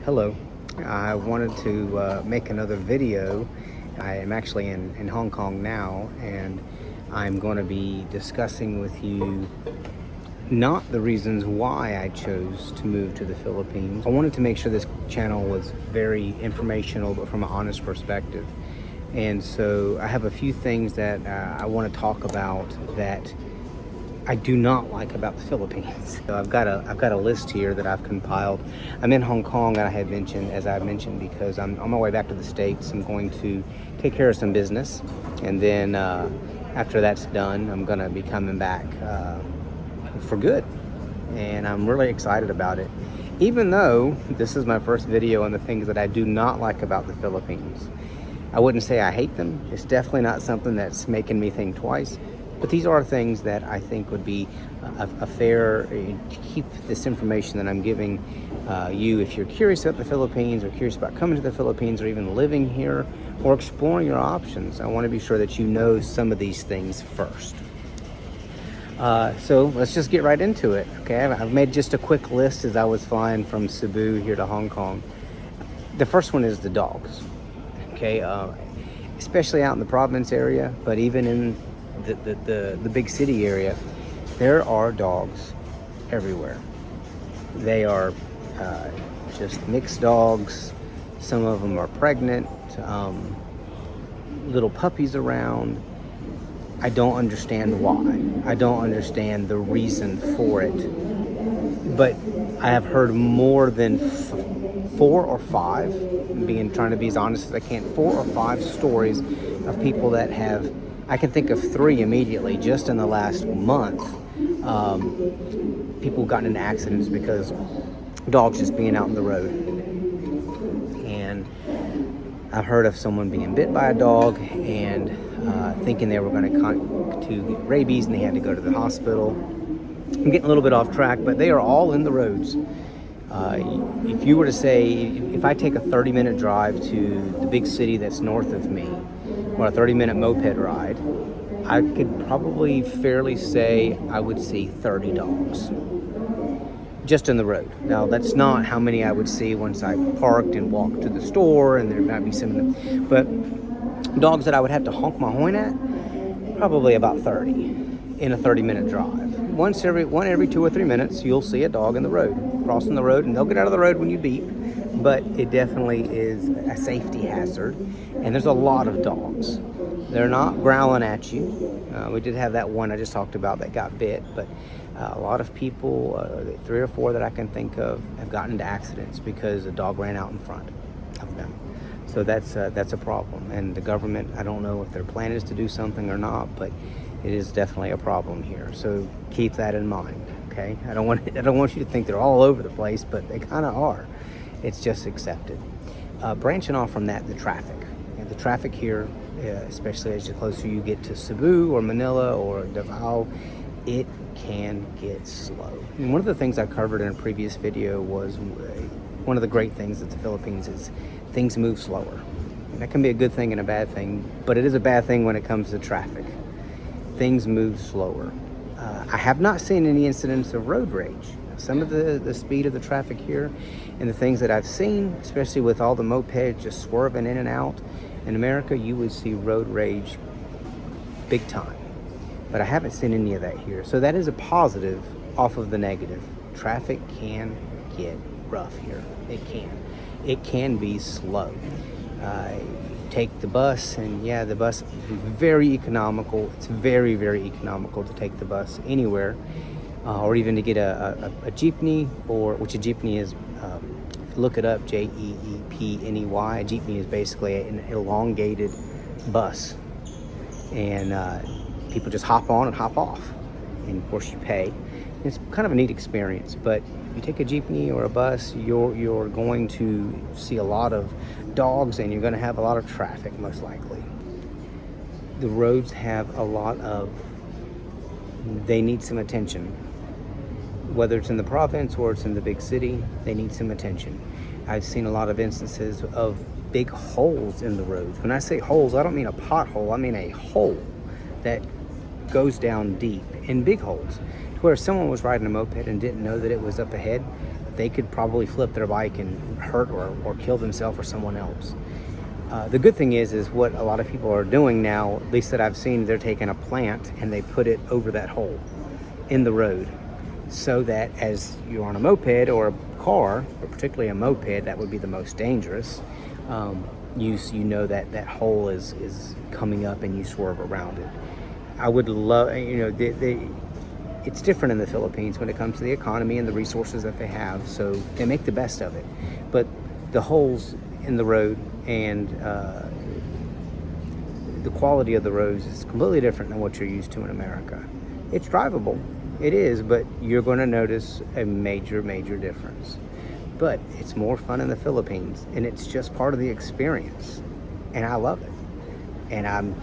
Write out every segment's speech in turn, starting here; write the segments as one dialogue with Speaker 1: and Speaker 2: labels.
Speaker 1: Hello, I wanted to make another video. I am actually in Hong Kong now, and I'm going to be discussing with you not the reasons why I chose to move to the Philippines. I wanted to make sure this channel was very informational, but from an honest perspective. And so I have a few things that I want to talk about that I do not like about the Philippines. So I've got a list here that I've compiled. I'm in Hong Kong, as I mentioned, because I'm on my way back to the States. I'm going to take care of some business, and then after that's done, I'm gonna be coming back for good, and I'm really excited about it. Even though this is my first video on the things that I do not like about the Philippines. I wouldn't say I hate them. It's definitely not something that's making me think twice. But these are things that I think would be a fair, to keep this information that I'm giving you, if you're curious about the Philippines or curious about coming to the Philippines or even living here or exploring your options. I want to be sure that you know some of these things first. So let's just get right into it. Okay, I've made just a quick list as I was flying from Cebu here to Hong Kong. The first one is the dogs. Okay, especially out in the province area, but even in the big city area, there are dogs everywhere. They are just mixed dogs. Some of them are pregnant, little puppies around. I don't understand why. I don't understand the reason for it. But I have heard more than 4 or 5, trying to be as honest as I can, 4 or 5 stories of people that have, I can think of 3 immediately just in the last month. People gotten into accidents because dogs just being out in the road. And I've heard of someone being bit by a dog and thinking they were going to get rabies, and they had to go to the hospital. I'm getting a little bit off track, but they are all in the roads. If you were to say, if I take a 30-minute drive to the big city that's north of me, or a 30-minute moped ride, I could probably fairly say I would see 30 dogs just in the road. Now, that's not how many I would see once I parked and walked to the store, and there might be some of them. But dogs that I would have to honk my horn at, probably about 30 in a 30-minute drive. One every 2 or 3 minutes, you'll see a dog in the road, crossing the road, and they'll get out of the road when you beep. But it definitely is a safety hazard, and there's a lot of dogs. They're not growling at you. We did have that one I just talked about that got bit, but a lot of people, 3 or 4 that I can think of, have gotten into accidents because a dog ran out in front of them. So that's a problem, and the government, I don't know if their plan is to do something or not, but it is definitely a problem here. So keep that in mind, okay? I don't want you to think they're all over the place, but they kind of are. It's just accepted. Branching off from that, the traffic. And the traffic here, especially as the closer you get to Cebu or Manila or Davao, it can get slow. And one of the things I covered in a previous video was one of the great things that the Philippines is things move slower. And that can be a good thing and a bad thing, but it is a bad thing when it comes to traffic. Things move slower. I have not seen any incidents of road rage. Some of the speed of the traffic here and the things that I've seen, especially with all the mopeds just swerving in and out, in America, you would see road rage big time. But I haven't seen any of that here. So that is a positive off of the negative. Traffic can get rough here. It can. It can be slow. Take the bus, and yeah, the bus is very economical. It's very, very economical to take the bus anywhere. Or even to get a jeepney, which a jeepney is, look it up, Jeepney. A jeepney is basically an elongated bus. And people just hop on and hop off. And of course you pay. It's kind of a neat experience, but if you take a jeepney or a bus, you're going to see a lot of dogs, and you're going to have a lot of traffic, most likely. The roads have a lot of, they need some attention. Whether it's in the province or it's in the big city, they need some attention. I've seen a lot of instances of big holes in the roads. When I say holes, I don't mean a pothole, I mean a hole that goes down deep, in big holes, to where if someone was riding a moped and didn't know that it was up ahead, they could probably flip their bike and hurt or kill themselves or someone else. The good thing is what a lot of people are doing now, at least that I've seen, they're taking a plant and they put it over that hole in the road, so that as you're on a moped or a car, but particularly a moped, that would be the most dangerous. You know that that hole is coming up and you swerve around it. I would love, it's different in the Philippines when it comes to the economy and the resources that they have, so they make the best of it. But the holes in the road and the quality of the roads is completely different than what you're used to in America. It's drivable, it is, but you're going to notice a major difference. But it's more fun in the Philippines, and it's just part of the experience, and I love it. And I'm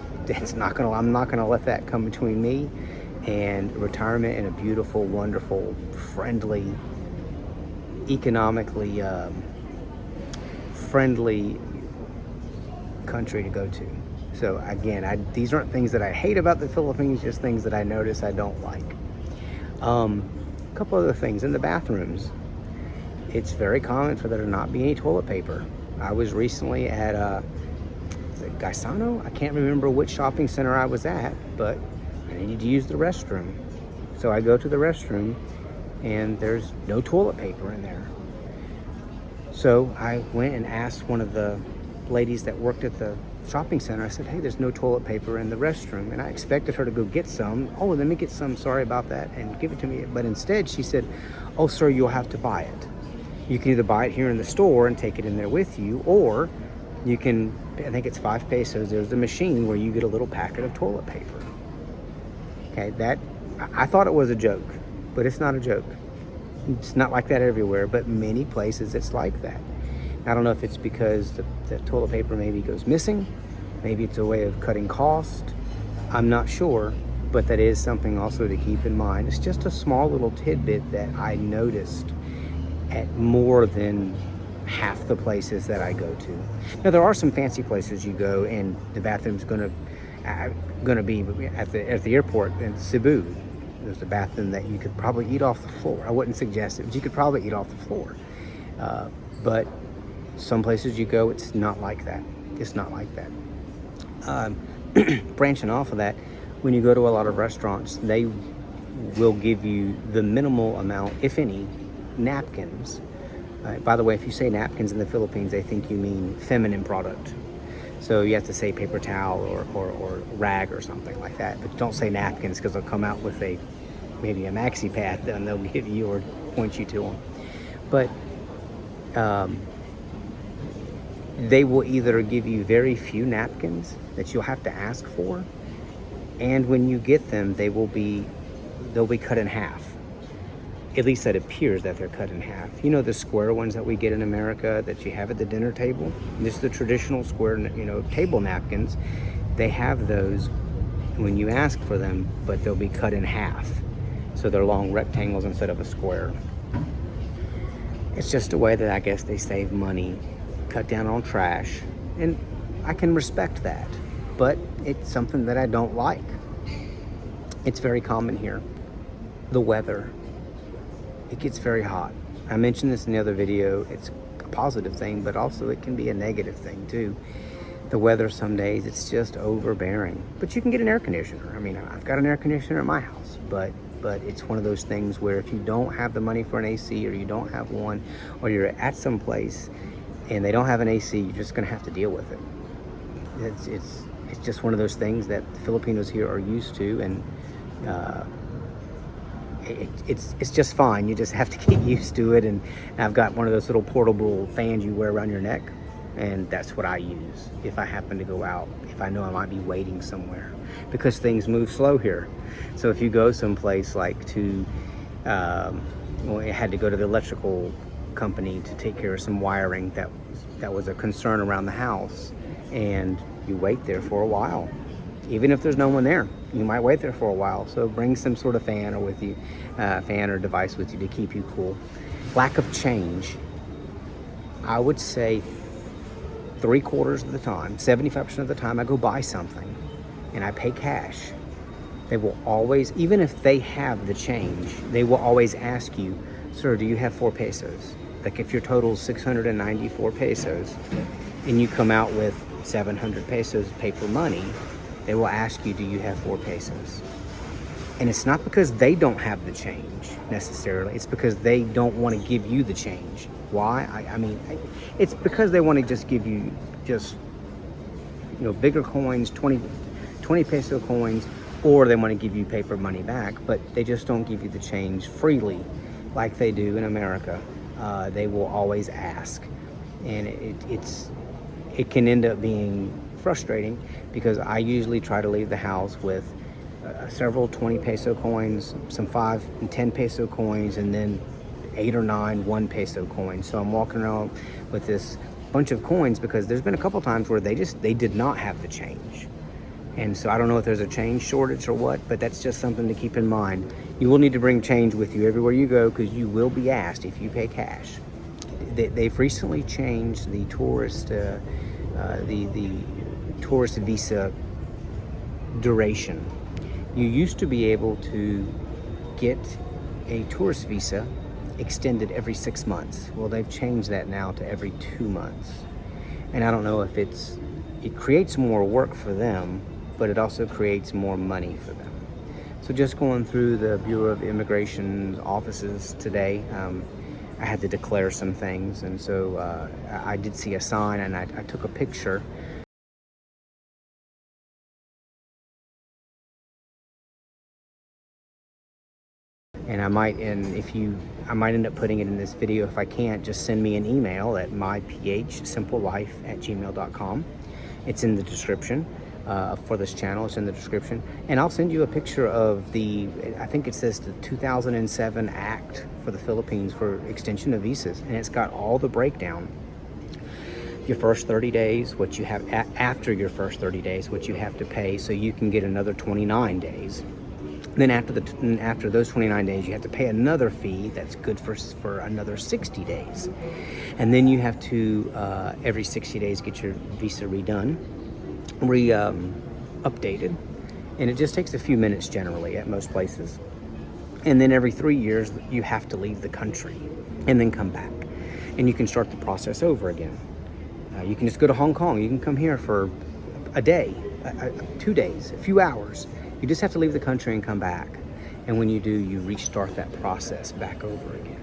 Speaker 1: not gonna let that come between me and retirement in a beautiful, wonderful, friendly, economically friendly country to go to. So again, these aren't things that I hate about the Philippines, just things that I notice I don't like. A couple other things in the bathrooms. It's very common for there to not be any toilet paper. I was recently at Gaisano? I can't remember which shopping center I was at, but I needed to use the restroom. So I go to the restroom and there's no toilet paper in there. So I went and asked one of the ladies that worked at the shopping center. I said, hey, there's no toilet paper in the restroom. And I expected her to go get some. Oh, let me get some, sorry about that, and give it to me. But instead she said, oh, sir, you'll have to buy it. You can either buy it here in the store and take it in there with you, or you can, I think it's 5 pesos, there's a machine where you get a little packet of toilet paper. Okay, I thought it was a joke, but it's not a joke. It's not like that everywhere, but many places it's like that. I don't know if it's because the toilet paper maybe goes missing, maybe it's a way of cutting cost, I'm not sure, but that is something also to keep in mind. It's just a small little tidbit that I noticed at more than half the places that I go to. Now there are some fancy places you go and the bathroom's gonna be at the airport in Cebu. There's a bathroom that you could probably eat off the floor. I wouldn't suggest it, but you could probably eat off the floor. But some places you go, it's not like that. It's not like that. Branching off of that, when you go to a lot of restaurants, they will give you the minimal amount, if any, napkins. By the way, if you say napkins in the Philippines, they think you mean feminine product. So you have to say paper towel or rag or something like that. But don't say napkins, because they'll come out with maybe a maxi pad, then they'll give you or point you to them. But they will either give you very few napkins that you'll have to ask for, and when you get them, they'll be cut in half. At least that appears that they're cut in half. You know, the square ones that we get in America that you have at the dinner table? This is the traditional square, table napkins. They have those when you ask for them, but they'll be cut in half. So they're long rectangles instead of a square. It's just a way that I guess they save money, cut down on trash, and I can respect that. But it's something that I don't like. It's very common here. The weather. It gets very hot. I mentioned this in the other video. It's a positive thing, but also it can be a negative thing too. The weather some days, it's just overbearing. But you can get an air conditioner. I mean, I've got an air conditioner in my house, but it's one of those things where if you don't have the money for an AC, or you don't have one, or you're at some place and they don't have an AC, you're just gonna have to deal with it. It's just one of those things that the Filipinos here are used to, and it's just fine. You just have to get used to it. And I've got one of those little portable fans you wear around your neck, and that's what I use if I happen to go out, if I know I might be waiting somewhere, because things move slow here. So if you go someplace like I had to go to the electrical company to take care of some wiring that was a concern around the house, and you wait there for a while. Even if there's no one there, you might wait there for a while. So bring some sort of fan or device with you to keep you cool. Lack of change. I would say 3/4 of the time, 75% of the time I go buy something and I pay cash, they will always, even if they have the change, they will always ask you, sir, do you have 4 pesos? Like if your total is 694 pesos and you come out with 700 pesos paper money, they will ask you, do you have 4 pesos? And it's not because they don't have the change necessarily. It's because they don't want to give you the change. Why? It's because they want to just give you just, bigger coins, 20 peso coins, or they want to give you paper money back, but they just don't give you the change freely like they do in America. They will always ask. And it can end up being frustrating because I usually try to leave the house with several 20 peso coins, some 5 and 10 peso coins, and then 8 or 9 1 peso coins. So I'm walking around with this bunch of coins because there's been a couple times where they did not have the change. And so I don't know if there's a change shortage or what, but that's just something to keep in mind. You will need to bring change with you everywhere you go because you will be asked if you pay cash. They've recently changed the tourist tourist visa duration. You used to be able to get a tourist visa extended every 6 months. Well, they've changed that now to every 2 months. And I don't know if it creates more work for them, but it also creates more money for them. So just going through the Bureau of Immigration offices today, I had to declare some things. And so I did see a sign and I took a picture. And I might end up putting it in this video. If I can't, just send me an email at myphsimplelife@gmail.com. It's in the description for this channel. It's in the description. And I'll send you a picture of I think it says the 2007 Act for the Philippines for extension of visas. And it's got all the breakdown. Your first 30 days, what you have after your first 30 days, what you have to pay so you can get another 29 days. Then after those 29 days, you have to pay another fee that's good for another 60 days. And then you have to, every 60 days, get your visa redone, updated. And it just takes a few minutes generally at most places. And then every 3 years, you have to leave the country and then come back. And you can start the process over again. You can just go to Hong Kong. You can come here for a day, 2 days, a few hours. You just have to leave the country and come back. And when you do, you restart that process back over again.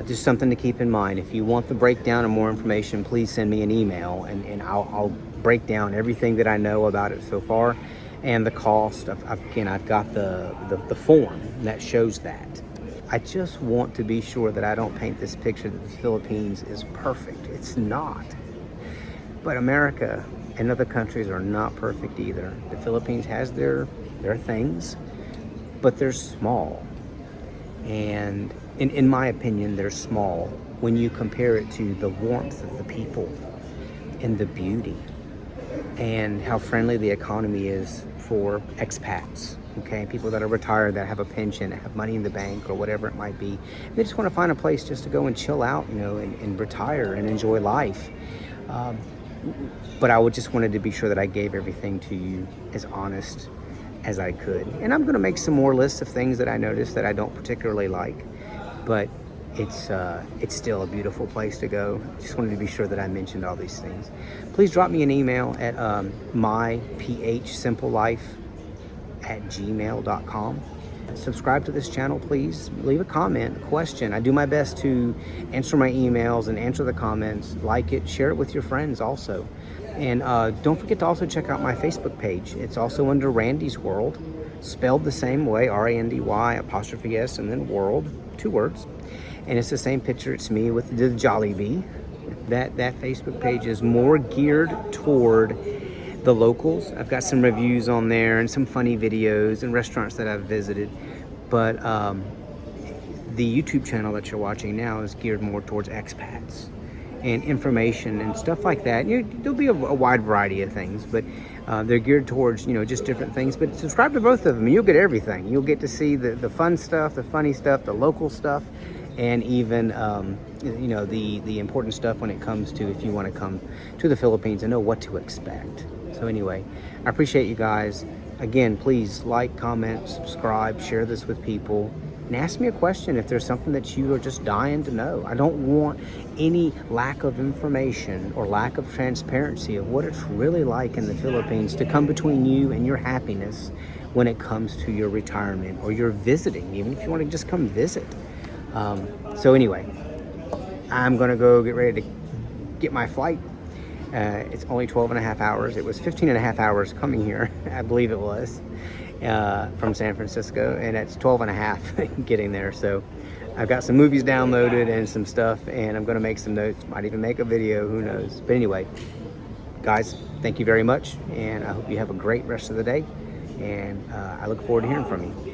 Speaker 1: Just something to keep in mind. If you want the breakdown and more information, please send me an email and I'll break down everything that I know about it so far and the cost. I've got the form that shows that. I just want to be sure that I don't paint this picture that the Philippines is perfect. It's not. But America and other countries are not perfect either. The Philippines has their things, but they're small. And in my opinion, they're small when you compare it to the warmth of the people and the beauty and how friendly the economy is for expats, okay? People that are retired, that have a pension, that have money in the bank or whatever it might be. They just want to find a place just to go and chill out, and retire and enjoy life. But I just wanted to be sure that I gave everything to you as honest as I could. And I'm going to make some more lists of things that I noticed that I don't particularly like, but it's still a beautiful place to go. Just wanted to be sure that I mentioned all these things. Please drop me an email at myphsimplelife@gmail.com. Subscribe to this channel, please. Leave a comment, a question. I do my best to answer my emails and answer the comments. Like it, share it with your friends also. And don't forget to also check out my Facebook page. It's also under Randy's World, spelled the same way, RANDY''S and then world, 2 words. And it's the same picture. It's me with the Jollibee. That Facebook page is more geared toward the locals. I've got some reviews on there and some funny videos and restaurants that I've visited. But the YouTube channel that you're watching now is geared more towards expats and information and stuff like that. There'll be a wide variety of things, but they're geared towards, just different things. But subscribe to both of them and you'll get everything. You'll get to see the fun stuff, the funny stuff, the local stuff, and even the important stuff when it comes to if you want to come to the Philippines and know what to expect. So anyway, I appreciate you guys. Again, please like, comment, subscribe, share this with people. and ask me a question if there's something that you are just dying to know. I don't want any lack of information or lack of transparency of what it's really like in the Philippines to come between you and your happiness when it comes to your retirement or your visiting, even if you want to just come visit. So anyway, I'm gonna go get ready to get my flight. It's only 12 and a half hours. It was 15 and a half hours coming here, I believe it was, from San Francisco, and it's 12 and a half getting there. So I've got some movies downloaded and some stuff, and I'm gonna make some notes, might even make a video, who knows. But anyway, guys, thank you very much, and I hope you have a great rest of the day, and I look forward to hearing from you.